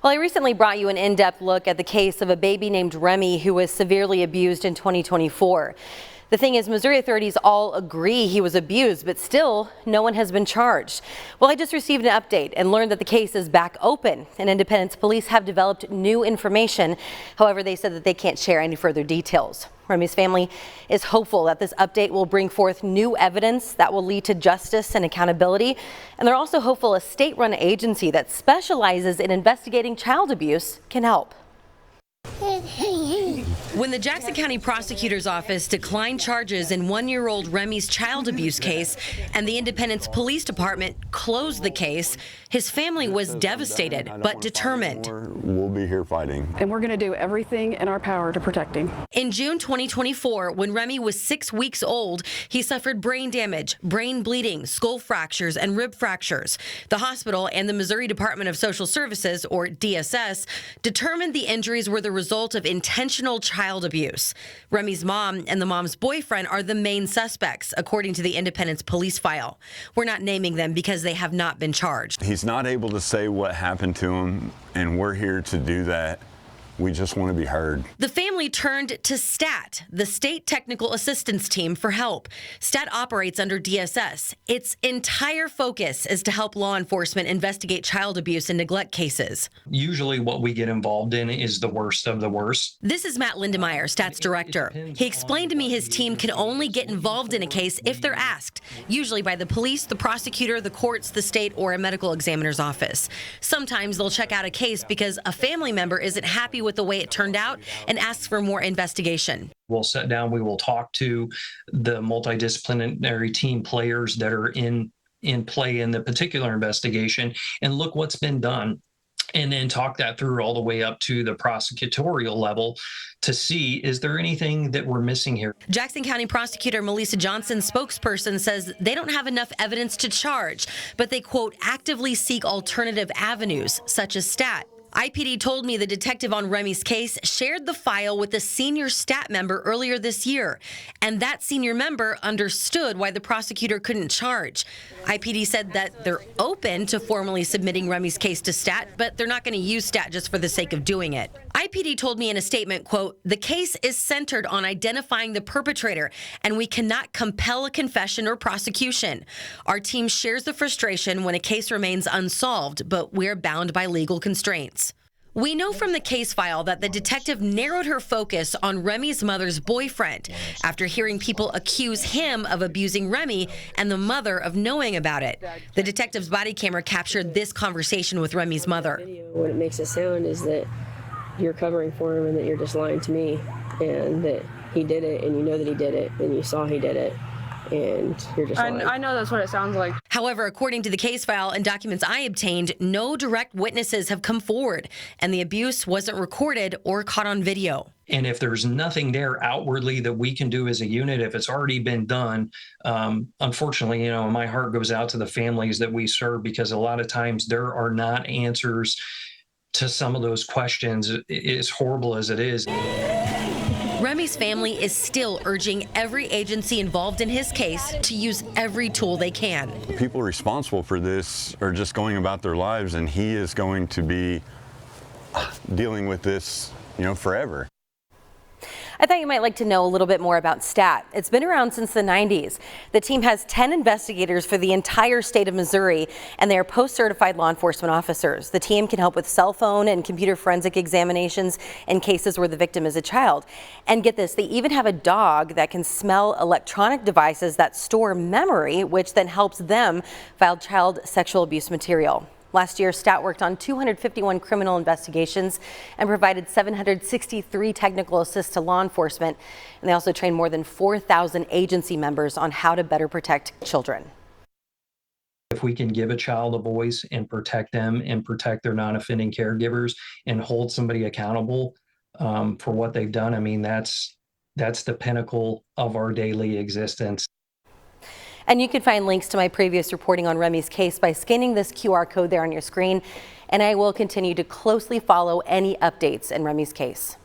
Well, I recently brought you an in-depth look at the case of a baby named Remi who was severely abused in 2024. The thing is, Missouri authorities all agree he was abused, but still, no one has been charged. Well, I just received an update and learned that the case is back open, and Independence police have developed new information. However, they said that they can't share any further details. Remi's family is hopeful that this update will bring forth new evidence that will lead to justice and accountability. And they're also hopeful a state-run agency that specializes in investigating child abuse can help. When the Jackson County Prosecutor's Office declined charges in one-year-old Remi's child abuse case and the Independence Police Department closed the case, his family was devastated but determined. We'll be here fighting. And we're going to do everything in our power to protect him. In June 2024, when Remi was 6 weeks old, he suffered brain damage, brain bleeding, skull fractures, and rib fractures. The hospital and the Missouri Department of Social Services, or DSS, determined the injuries were the result of intentional child abuse. Remi's mom and the mom's boyfriend are the main suspects, according to the Independence police file. We're not naming them because they have not been charged. He's not able to say what happened to him, and we're here to do that. We just want to be heard. The family turned to STAT, the State Technical Assistance Team, for help. STAT operates under DSS. Its entire focus is to help law enforcement investigate child abuse and neglect cases. Usually what we get involved in is the worst of the worst. This is Matt Lindemeyer, STAT's director. He explained to me his team can only get involved in a case if they're asked, usually by the police, the prosecutor, the courts, the state, or a medical examiner's office. Sometimes they'll check out a case because a family member isn't happy with the way it turned out and asks for more investigation. We'll sit down, we will talk to the multidisciplinary team players that are in play in the particular investigation and look what's been done. And then talk that through all the way up to the prosecutorial level to see, is there anything that we're missing here? Jackson County Prosecutor Melissa Johnson's spokesperson says they don't have enough evidence to charge, but they, quote, actively seek alternative avenues, such as STAT. IPD told me the detective on Remi's case shared the file with a senior STAT member earlier this year, and that senior member understood why the prosecutor couldn't charge. IPD said that they're open to formally submitting Remi's case to STAT, but they're not going to use STAT just for the sake of doing it. IPD told me in a statement, quote, the case is centered on identifying the perpetrator, and we cannot compel a confession or prosecution. Our team shares the frustration when a case remains unsolved, but we're bound by legal constraints. We know from the case file that the detective narrowed her focus on Remi's mother's boyfriend after hearing people accuse him of abusing Remi and the mother of knowing about it. The detective's body camera captured this conversation with Remi's mother. What it makes it sound is that you're covering for him and that you're just lying to me and that he did it and you know that he did it and you saw he did it. And you're just lying. I know that's what it sounds like. However, according to the case file and documents I obtained, no direct witnesses have come forward, and the abuse wasn't recorded or caught on video. And if there's nothing there outwardly that we can do as a unit, if it's already been done, unfortunately, my heart goes out to the families that we serve because a lot of times there are not answers to some of those questions, as horrible as it is. Remi's family is still urging every agency involved in his case to use every tool they can. People responsible for this are just going about their lives, and he is going to be dealing with this, forever. I thought you might like to know a little bit more about STAT. It's been around since the 90s. The team has 10 investigators for the entire state of Missouri, and they are post-certified law enforcement officers. The team can help with cell phone and computer forensic examinations in cases where the victim is a child. And get this, they even have a dog that can smell electronic devices that store memory, which then helps them file child sexual abuse material. Last year, STAT worked on 251 criminal investigations and provided 763 technical assists to law enforcement. And they also trained more than 4,000 agency members on how to better protect children. If we can give a child a voice and protect them and protect their non-offending caregivers and hold somebody accountable for what they've done, that's the pinnacle of our daily existence. And you can find links to my previous reporting on Remi's case by scanning this QR code there on your screen. And I will continue to closely follow any updates in Remi's case.